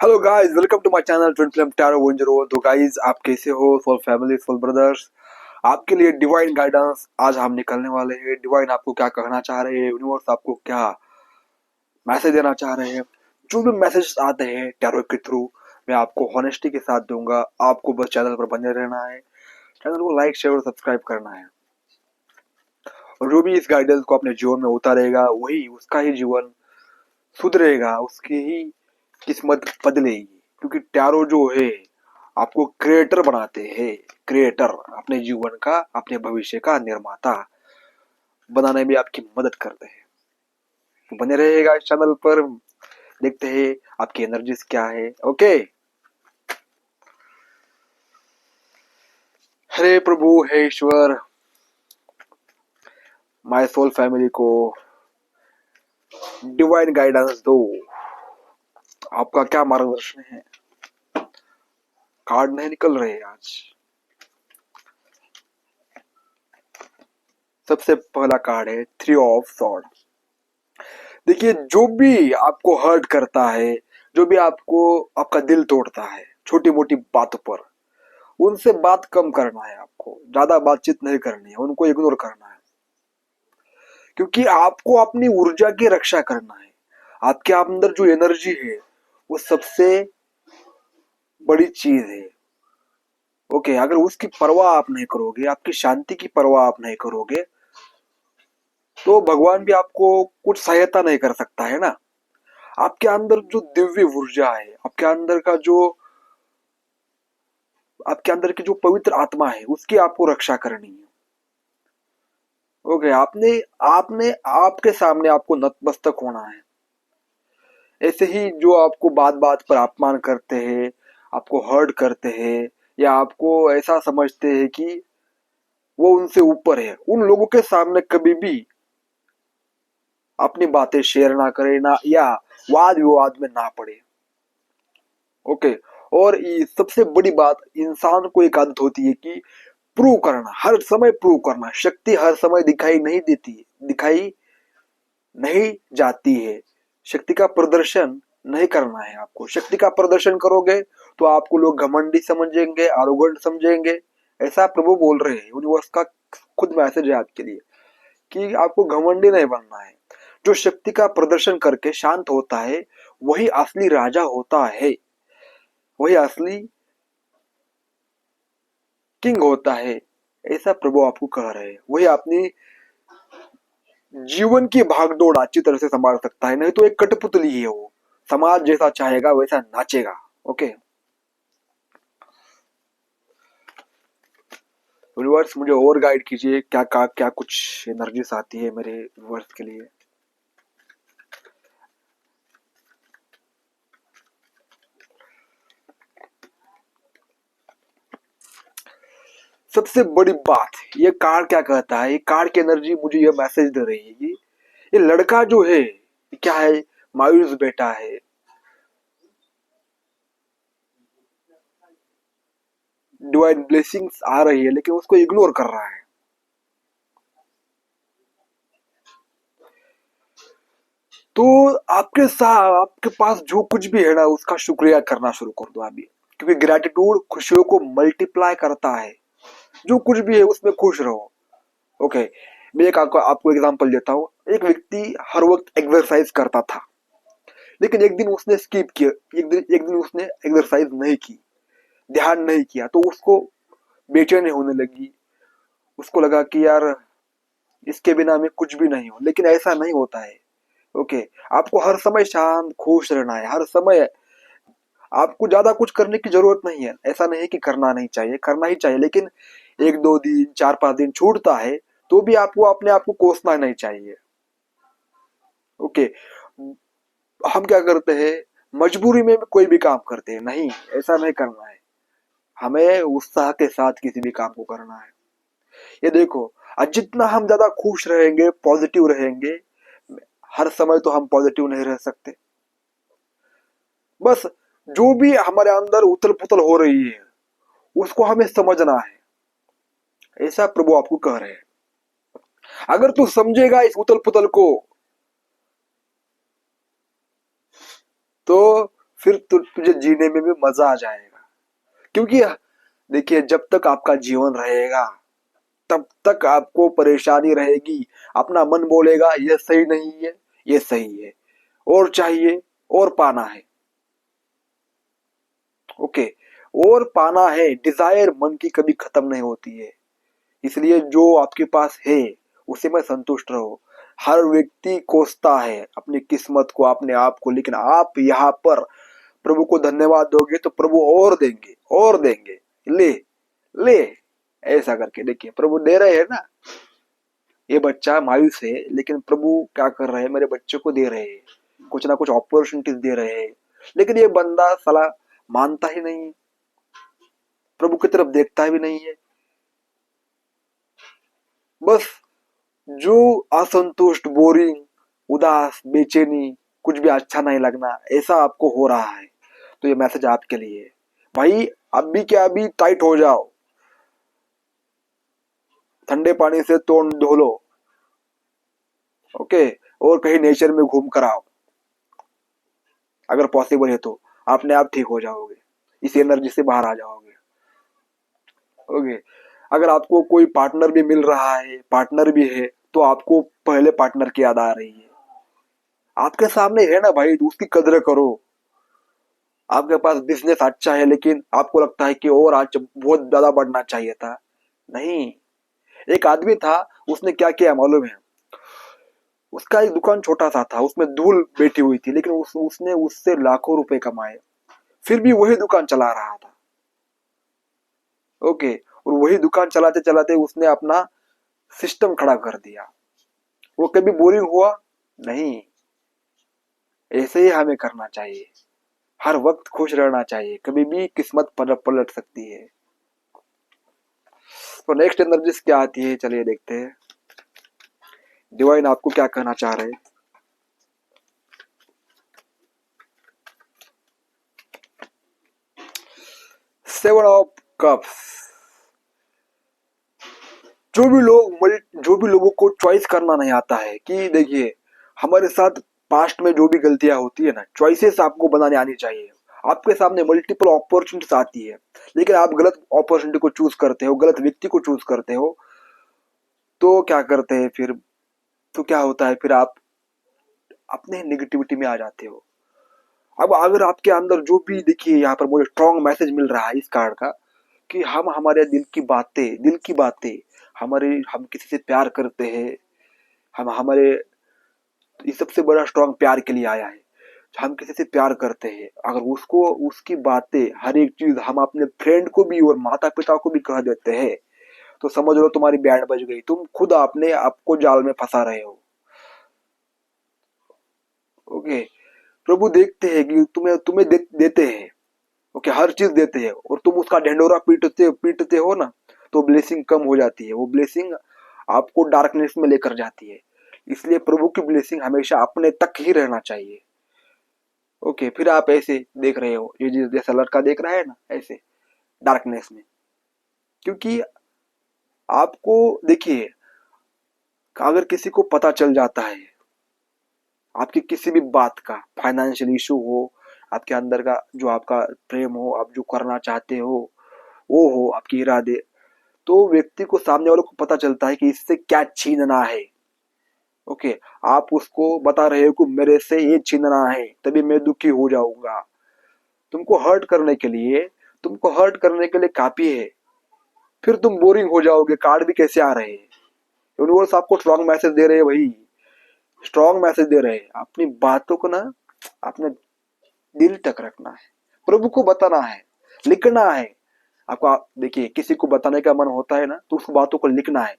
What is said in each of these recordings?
Hello guys, welcome to my channel twin flame tarot 101। तो guys, आप कैसे हो? फॉर फैमिली, फॉर ब्रदर्स, आपके लिए डिवाइन गाइडेंस आज हम निकलने वाले हैं। डिवाइन आपको क्या कहना चाह रहे हैं, यूनिवर्स आपको क्या मैसेज देना चाह रहे हैं। जो भी मैसेज आते हैं टैरो के थ्रू, मैं आपको हॉनेस्टी के साथ दूंगा। आपको बस चैनल पर बने रहना है, चैनल को लाइक शेयर और सब्सक्राइब करना है। और जो भी इस गाइडेंस को अपने जीवन में उतारेगा, वही उसका ही जीवन सुधरेगा, उसकी ही किस्मत बदलेगी। क्योंकि टैरो जो है आपको क्रिएटर बनाते हैं। क्रिएटर अपने जीवन का, अपने भविष्य का निर्माता बनाने में आपकी मदद करते हैं। तो बने रहेगा इस चैनल पर। देखते हैं आपकी एनर्जीज क्या है। ओके, हरे प्रभु, हे ईश्वर, माय सोल फैमिली को डिवाइन गाइडेंस दो। आपका क्या मार्गदर्शन है? कार्ड नहीं निकल रहे आज। सबसे पहला कार्ड है थ्री ऑफ सॉर्ड। देखिए, जो भी आपको हर्ट करता है, जो भी आपको आपका दिल तोड़ता है छोटी मोटी बातों पर, उनसे बात कम करना है। आपको ज्यादा बातचीत नहीं करनी है, उनको इग्नोर करना है। क्योंकि आपको अपनी ऊर्जा की रक्षा करना है। आपके अंदर जो एनर्जी है वो सबसे बड़ी चीज है। ओके, अगर उसकी परवाह आप नहीं करोगे, आपकी शांति की परवाह आप नहीं करोगे, तो भगवान भी आपको कुछ सहायता नहीं कर सकता है ना। आपके अंदर जो दिव्य ऊर्जा है, आपके अंदर की जो पवित्र आत्मा है, उसकी आपको रक्षा करनी है। ओके, आपने आपने आपके सामने आपको नतमस्तक होना है। ऐसे ही जो आपको बात बात पर अपमान करते हैं, आपको हर्ट करते हैं, या आपको ऐसा समझते हैं कि वो उनसे ऊपर है, उन लोगों के सामने कभी भी अपनी बातें शेयर ना करें, ना या वाद विवाद में ना पड़े। ओके, और ये सबसे बड़ी बात, इंसान को एक आदत होती है कि प्रूव करना, हर समय प्रूव करना। शक्ति हर समय दिखाई नहीं जाती है। शक्ति का प्रदर्शन नहीं करना है। आपको शक्ति का प्रदर्शन करोगे तो आपको लोग घमंडी समझेंगे, आरोगेंट समझेंगे। ऐसा प्रभु बोल रहे हैं। यूनिवर्स का खुद मैसेज है आपके लिए कि आपको घमंडी नहीं बनना है। जो शक्ति का प्रदर्शन करके शांत होता है, वही असली राजा होता है, वही असली किंग होता है। ऐसा प्रभु आपको कह रहे हैं। वही अपनी जीवन की भागदौड़ अच्छी तरह से संभाल सकता है। नहीं तो एक कठपुतली है वो, समाज जैसा चाहेगा वैसा नाचेगा। ओके, यूनिवर्स मुझे और गाइड कीजिए, क्या कुछ एनर्जीज आती है मेरे व्यूअर्स के लिए। सबसे बड़ी बात, ये कार्ड क्या कहता है? ये कार्ड की एनर्जी मुझे ये मैसेज दे रही है कि ये लड़का जो है, क्या है, मायूस बेटा है। डिवाइन ब्लेसिंग्स आ रही है, लेकिन उसको इग्नोर कर रहा है। तो आपके साथ, आपके पास जो कुछ भी है ना, उसका शुक्रिया करना शुरू कर दो अभी। क्योंकि ग्रेटिट्यूड खुशियों को मल्टीप्लाई करता है। जो कुछ भी है उसमें खुश रहो। ओके, मैं एक आपको एग्जांपल देता हूँ। एक व्यक्ति हर वक्त एक्सरसाइज करता था, लेकिन एक दिन उसने स्किप किया। एक दिन उसने एक्सरसाइज नहीं की, ध्यान नहीं किया, तो उसको बेचैनी होने लगी। उसको लगा कि यार, इसके बिना मैं कुछ भी नहीं हूँ। लेकिन ऐसा नहीं होता है। ओके, आपको हर समय शांत खुश रहना है। हर समय आपको ज्यादा कुछ करने की जरूरत नहीं है। ऐसा नहीं कि करना नहीं चाहिए, करना ही चाहिए। लेकिन एक दो दिन, चार पांच दिन छूटता है तो भी आपको अपने आप को कोसना नहीं चाहिए। ओके, हम क्या करते हैं, मजबूरी में भी कोई भी काम करते हैं। नहीं, ऐसा नहीं करना है। हमें उत्साह के साथ किसी भी काम को करना है। ये देखो, जितना हम ज्यादा खुश रहेंगे, पॉजिटिव रहेंगे, हर समय तो हम पॉजिटिव नहीं रह सकते। बस जो भी हमारे अंदर उथल पुथल हो रही है, उसको हमें समझना है। ऐसा प्रभु आपको कह रहे हैं। अगर तू समझेगा इस उथल पुथल को, तो फिर तुझे जीने में भी मजा आ जाएगा। क्योंकि देखिए, जब तक आपका जीवन रहेगा तब तक आपको परेशानी रहेगी। अपना मन बोलेगा ये सही नहीं है, ये सही है, और चाहिए, और पाना है। ओके, और पाना है, डिजायर मन की कभी खत्म नहीं होती है। इसलिए जो आपके पास है उसी में संतुष्ट रहो। हर व्यक्ति कोसता है अपनी किस्मत को, अपने आप को, लेकिन आप यहाँ पर प्रभु को धन्यवाद दोगे तो प्रभु और देंगे, और देंगे। ले ले, ऐसा करके देखिए, प्रभु दे रहे हैं ना। ये बच्चा मायूस है, लेकिन प्रभु क्या कर रहे हैं, मेरे बच्चे को दे रहे हैं, कुछ ना कुछ अपॉर्चुनिटीज दे रहे हैं। लेकिन ये बंदा साला मानता ही नहीं है, प्रभु की तरफ देखता भी नहीं है। बस जो असंतुष्ट, बोरिंग, उदास, बेचैनी, कुछ भी अच्छा नहीं लगना, ऐसा आपको हो रहा है तो ये मैसेज आपके लिए है। भाई अभी क्या अभी टाइट हो जाओ, ठंडे पानी से तोड़ धो लो। ओके, और कहीं नेचर में घूम कर आओ, अगर पॉसिबल है तो अपने आप ठीक हो जाओगे, इस एनर्जी से बाहर आ जाओगे। ओके, अगर आपको कोई पार्टनर भी मिल रहा है, पार्टनर भी है, तो आपको पहले पार्टनर की याद आ रही है। आपके सामने है ना भाई, तो उसकी कदर करो। आपके पास बिजनेस अच्छा है, लेकिन आपको लगता है कि और आज बहुत ज्यादा बढ़ना चाहिए था। नहीं, एक आदमी था, उसने क्या किया मालूम है? उसका एक दुकान छोटा सा था, उसमें धूल बैठी हुई थी, लेकिन उसने उससे लाखों रुपए कमाए, फिर भी वही दुकान चला रहा था। ओके, और वही दुकान चलाते चलाते उसने अपना सिस्टम खड़ा कर दिया। वो कभी बोरिंग हुआ नहीं। ऐसे ही हमें करना चाहिए, हर वक्त खुश रहना चाहिए, कभी भी किस्मत पलट सकती है। तो नेक्स्ट एनर्जीज क्या आती है, चलिए देखते हैं डिवाइन आपको क्या कहना चाह रहे हैं। Seven of cups. जो भी लोगों को चॉइस करना नहीं आता है, कि देखिए हमारे साथ पास्ट में जो भी गलतियां होती है ना, चॉइसेस आपको बनाने आनी चाहिए। आपके सामने मल्टीपल अपॉर्चुनिटीज आती है, लेकिन आप गलत अपॉर्चुनिटी को चूज करते हो, गलत व्यक्ति को चूज करते हो, तो क्या करते हैं फिर? तो क्या होता है फिर? आप अपने नेगेटिविटी में आ जाते हो। अब अगर आपके अंदर जो भी, देखिए यहाँ पर मुझे स्ट्रॉन्ग मैसेज मिल रहा है इस कार्ड का, कि हम हमारे दिल की बातें, हमारे, हम किसी से प्यार करते हैं, हम हमारे, ये सबसे बड़ा स्ट्रॉन्ग प्यार के लिए आया है। हम किसी से प्यार करते हैं, अगर उसको, उसकी बातें, हर एक चीज हम अपने फ्रेंड को भी और माता पिता को भी कह देते हैं, तो समझ लो तुम्हारी बैंड बज गई, तुम खुद अपने आपको जाल में फंसा रहे हो। ओके, प्रभु देखते हैं कि तुम्हें तुम्हें देते हैं। ओके, हर चीज देते हैं, और तुम उसका ढिंडोरा पीटते पीटते हो ना, तो ब्लेसिंग कम हो जाती है। वो ब्लेसिंग आपको डार्कनेस में लेकर जाती है। इसलिए प्रभु की ब्लेसिंग हमेशा अपने तक ही रहना चाहिए। ओके, फिर आप ऐसे देख रहे हो, ये जैसा लड़का देख रहा है ना, ऐसे डार्कनेस में। क्योंकि आपको, देखिए, अगर किसी को पता चल जाता है आपकी किसी भी बात का, फाइनेंशियल इशू हो, आपके अंदर का जो आपका प्रेम हो, आप जो करना चाहते हो वो हो, आपके इरादे, तो व्यक्ति को, सामने वालों को पता चलता है कि इससे क्या छीनना है। ओके, आप उसको बता रहे हो कि मेरे से ये छीनना है, तभी मैं दुखी हो जाऊंगा। तुमको हर्ट करने के लिए, तुमको हर्ट करने के लिए काफी है, फिर तुम बोरिंग हो जाओगे। कार्ड भी कैसे आ रहे हैं? यूनिवर्स आपको स्ट्रॉन्ग मैसेज दे रहे हैं भाई, स्ट्रॉन्ग मैसेज दे रहे हैं। अपनी बातों को ना अपने दिल तक रखना है, प्रभु को बताना है, लिखना है। आपको, देखिए, किसी को बताने का मन होता है ना, तो उस बातों को लिखना है,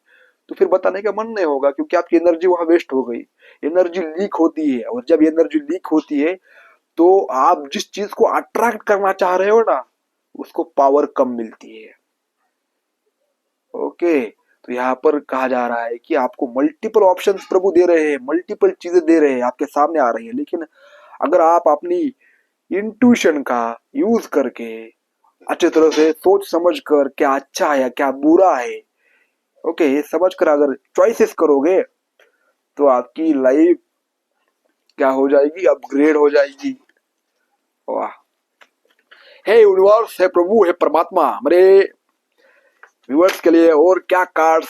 तो फिर बताने का मन नहीं होगा, क्योंकि आपकी एनर्जी वहां वेस्ट हो गई। एनर्जी लीक होती है, और जब एनर्जी लीक होती है तो आप जिस चीज को अट्रैक्ट करना चाह रहे हो ना, उसको पावर कम मिलती है। ओके, तो यहाँ पर कहा जा रहा है कि आपको मल्टीपल ऑप्शंस प्रभु दे रहे हैं, मल्टीपल चीजें दे रहे हैं, आपके सामने आ रही है, लेकिन अगर आप अपनी इंट्यूशन का यूज करके, अच्छी तरह से सोच समझ कर, क्या अच्छा है या क्या बुरा है, ओके, ये समझ कर अगर चॉइसेस करोगे, तो आपकी लाइफ क्या हो जाएगी, अपग्रेड हो जाएगी। वाह। हे यूनिवर्स, हे प्रभु, हे परमात्मा, मेरे व्यूअर्स के लिए और क्या कार्ड्स,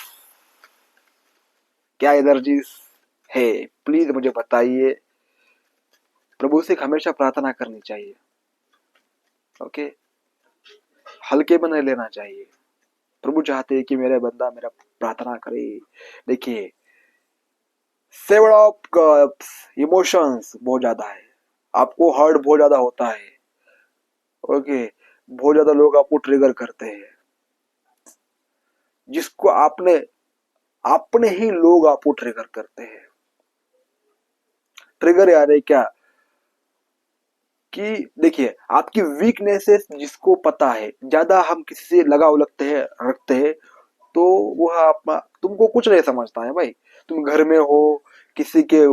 क्या एनर्जीज है, प्लीज मुझे बताइए। प्रभु से हमेशा प्रार्थना करनी चाहिए, ओके, हल्के में नहीं लेना चाहिए। प्रभु चाहते हैं कि मेरा बंदा मेरा प्रार्थना करे। देखिए, सेवन ऑफ कप्स, इमोशंस बहुत ज्यादा है, आपको हर्ट बहुत ज्यादा होता है, ओके, बहुत ज्यादा लोग आपको ट्रिगर करते हैं, जिसको आपने अपने ही लोग आपको ट्रिगर करते हैं। ट्रिगर यानी क्या कि देखिए, आपकी वीकनेसेस जिसको पता है, ज्यादा हम किसी से लगाव रखते हैं तो वह आप तुमको कुछ नहीं समझता है भाई। तुम घर में हो, किसी के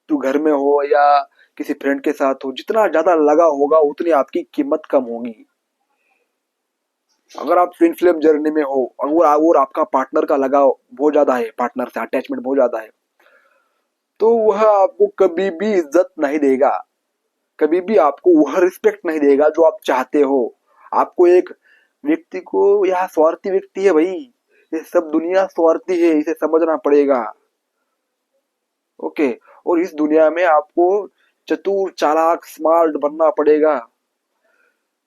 तू घर में हो या किसी फ्रेंड के साथ हो, जितना ज्यादा लगाव होगा उतनी आपकी कीमत कम होगी। अगर आप ट्विन फ्लेम जर्नी में हो और आपका पार्टनर का लगाव बहुत ज्यादा है, पार्टनर से अटैचमेंट बहुत ज्यादा है, तो वह आपको कभी भी इज्जत नहीं देगा, कभी भी आपको वह रिस्पेक्ट नहीं देगा जो आप चाहते हो। आपको एक व्यक्ति को, यह स्वार्थी व्यक्ति है भाई, ये सब दुनिया स्वार्थी है, इसे समझना पड़ेगा, ओके। और इस दुनिया में आपको चतुर, चालाक, स्मार्ट बनना पड़ेगा,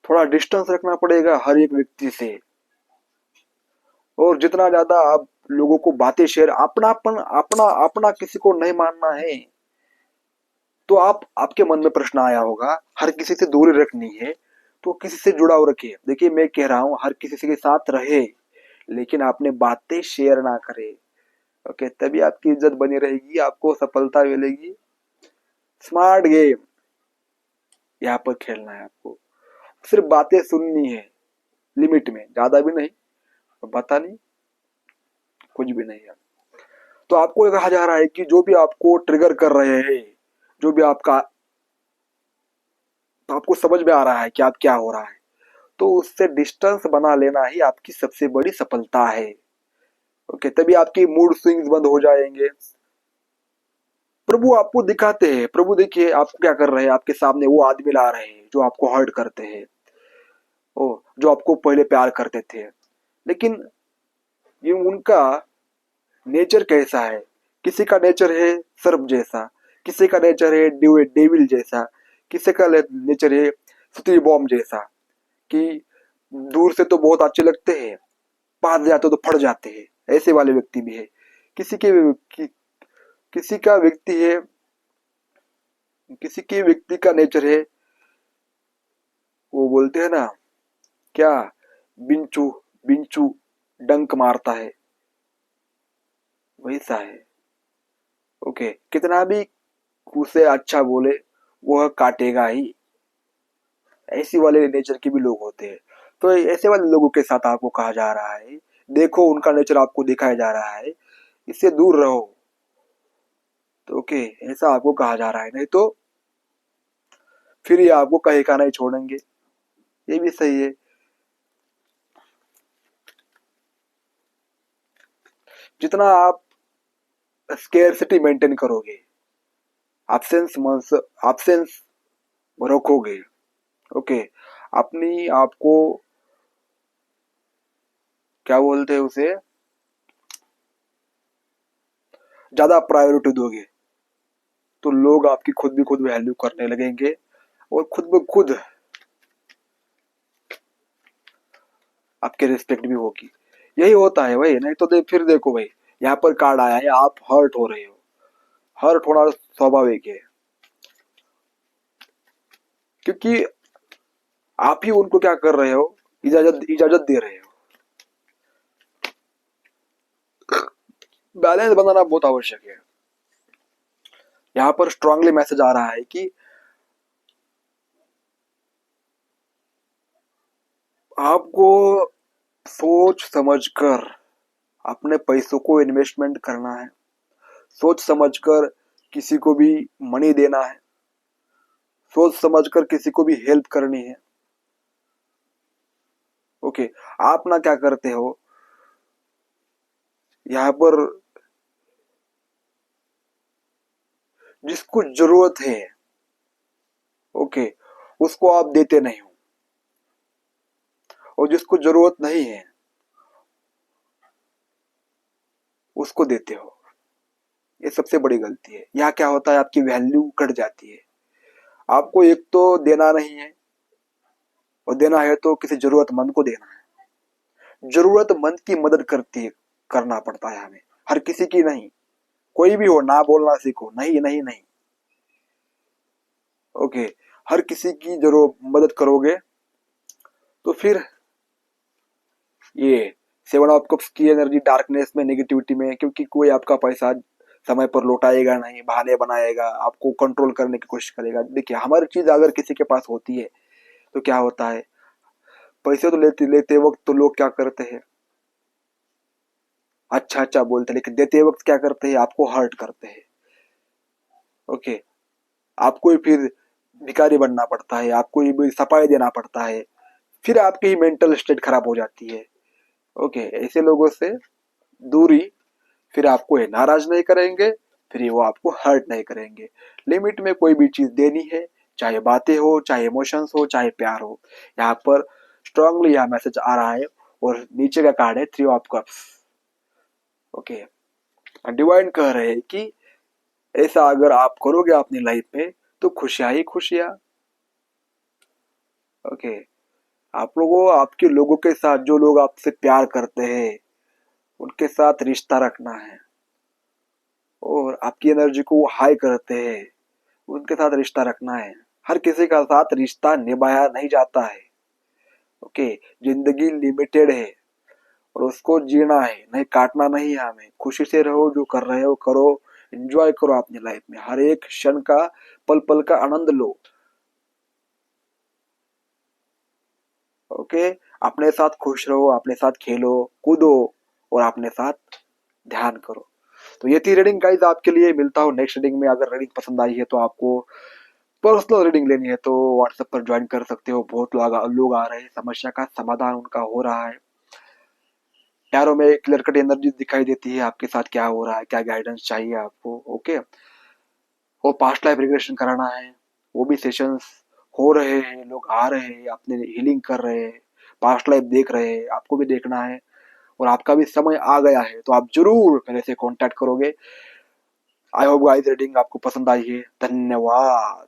थोड़ा डिस्टेंस रखना पड़ेगा हर एक व्यक्ति से। और जितना ज्यादा आप लोगों को बातें शेयर, अपनापन, अपना अपना किसी को नहीं मानना है, तो आपके मन में प्रश्न आया होगा, हर किसी से दूरी रखनी है तो किसी से जुड़ाव रखिए। देखिए, मैं कह रहा हूं हर किसी के साथ रहे, लेकिन आपने बातें शेयर ना करे, ओके, तभी आपकी इज्जत बनी रहेगी, आपको सफलता मिलेगी। स्मार्ट गेम यहाँ पर खेलना है आपको, सिर्फ बातें सुननी है, लिमिट में, ज्यादा भी नहीं, पता नहीं, कुछ भी नहीं है। तो आपको ये कहा जा रहा है कि जो भी आपको ट्रिगर कर रहे हैं, जो भी आपका, तो आपको समझ में आ रहा है कि आप क्या हो रहा है, तो उससे डिस्टेंस बना लेना ही आपकी सबसे बड़ी सफलता है, ओके। तभी आपकी मूड स्विंग्स बंद हो जाएंगे। प्रभु आपको दिखाते हैं, प्रभु देखिए आपको क्या कर रहे हैं, आपके सामने वो आदमी ला रहे हैं जो आपको हर्ट करते हैं, ओ, जो आपको पहले प्यार करते थे, लेकिन ये उनका नेचर कैसा है। किसी का नेचर है सर्प जैसा, किसी का नेचर है डेविल जैसा, किसी का नेचर है सुतरी बॉम्ब जैसा, कि दूर से तो बहुत अच्छे लगते हैं, पास जाते तो फट जाते हैं, ऐसे वाले व्यक्ति भी है। किसी के किसी का व्यक्ति है, किसी के व्यक्ति का नेचर है, वो बोलते हैं ना क्या, बिंचू, बिंचू डंक मारता है, वैसा है, ओके। कितना भी उसे अच्छा बोले, वह काटेगा ही, ऐसी वाले नेचर के भी लोग होते हैं। तो ऐसे वाले लोगों के साथ आपको कहा जा रहा है, देखो उनका नेचर आपको दिखाया जा रहा है, इससे दूर रहो, तो ओके, ऐसा आपको कहा जा रहा है। नहीं तो फिर ये आपको कहीं का नहीं छोड़ेंगे, ये भी सही है। जितना आप स्केर्सिटी मेंटेन करोगे, एब्सेंस रोकोगे, ओके, अपनी आपको क्या बोलते हैं उसे, ज्यादा प्रायोरिटी दोगे, तो लोग आपकी खुद भी खुद वैल्यू करने लगेंगे, और खुद ब खुद आपके रिस्पेक्ट भी होगी। यही होता है भाई। नहीं तो फिर देखो भाई, यहाँ पर कार्ड आया है, आप हर्ट हो रहे हो, हर्ट होना स्वाभाविक है, क्योंकि आप ही उनको क्या कर रहे हो, इजाजत इजाजत दे रहे हो। बैलेंस बनाना बहुत आवश्यक है। यहाँ पर स्ट्रांगली मैसेज आ रहा है कि आपको सोच समझकर अपने पैसों को इन्वेस्टमेंट करना है, सोच समझकर किसी को भी मनी देना है, सोच समझकर किसी को भी हेल्प करनी है, ओके। आप ना क्या करते हो, यहाँ पर जिसको जरूरत है, ओके, उसको आप देते नहीं हो, और जिसको जरूरत नहीं है उसको देते हो। ये सबसे बड़ी गलती है। यहाँ क्या होता है, आपकी वैल्यू घट जाती है। आपको एक तो देना नहीं है, और देना है तो किसी जरूरतमंद को देना है। जरूरतमंद की मदद करना पड़ता है हमें, हर किसी की नहीं। कोई भी हो, ना बोलना सीखो, नहीं नहीं नहीं। ओके, हर किसी की जरूर मदद करोगे तो फिर ये 7 ऑफ कप्स की एनर्जी डार्कनेस में, नेगेटिविटी में, क्योंकि कोई आपका पैसा समय पर लौटाएगा नहीं, बहाने बनाएगा, आपको कंट्रोल करने की कोशिश करेगा। देखिए, हमारी चीज अगर किसी के पास होती है तो क्या होता है, पैसे तो लेते लेते वक्त तो लोग क्या करते हैं, अच्छा अच्छा बोलते हैं, लेकिन देते वक्त क्या करते हैं, आपको हर्ट करते हैं। ओके, आपको ही फिर भिखारी बनना पड़ता है, आपको ही सफाई देना पड़ता है, फिर आपकी ही मेंटल स्टेट खराब हो जाती है। ओके, ऐसे लोगों से दूरी। फिर आपको ये नाराज नहीं करेंगे, फिर वो आपको हर्ट नहीं करेंगे। लिमिट में कोई भी चीज देनी है, चाहे बातें हो, चाहे इमोशंस हो, चाहे प्यार हो। यहाँ पर स्ट्रांगली यह मैसेज आ रहा है, और नीचे का कार्ड है 3 ऑफ कप्स। ओके, डिवाइन कह रहे हैं कि ऐसा अगर आप करोगे अपनी लाइफ में तो खुशियां ही खुशियां। ओके, आप लोगों आपके लोगों के साथ, जो लोग आपसे प्यार करते हैं उनके साथ रिश्ता रखना है, और आपकी एनर्जी को हाई करते हैं उनके साथ रिश्ता रखना है। हर किसी का साथ रिश्ता निभाया नहीं जाता है। ओके, जिंदगी लिमिटेड है और उसको जीना है, नहीं काटना नहीं है हमें। खुशी से रहो, जो कर रहे हो करो, एंजॉय करो अपनी लाइफ में, हर एक क्षण का, पल पल का आनंद लो। ओके, अपने साथ खुश रहो, अपने साथ खेलो कूदो, और अपने साथ ध्यान करो। तो ये थी रीडिंग गाइस आपके लिए। मिलता हूँ नेक्स्ट रीडिंग में। अगर रीडिंग पसंद आई है तो आपको पर्सनल रीडिंग लेनी है तो व्हाट्सएप पर ज्वाइन कर सकते हो। बहुत लोग आ रहे हैं, समस्या का समाधान उनका हो रहा है। टैरो में क्लियर कट एनर्जी दिखाई देती है, आपके साथ क्या हो रहा है, क्या गाइडेंस चाहिए आपको। ओके, वो पास्ट लाइफ रिग्रेशन कराना है, वो भी सेशंस हो रहे हैं, लोग आ रहे हैं, अपने हीलिंग कर रहे हैं, पास्ट लाइफ देख रहे हैं, आपको भी देखना है, और आपका भी समय आ गया है तो आप जरूर मेरे से कांटेक्ट करोगे। आई होप गाइस रीडिंग आपको पसंद आई है। धन्यवाद।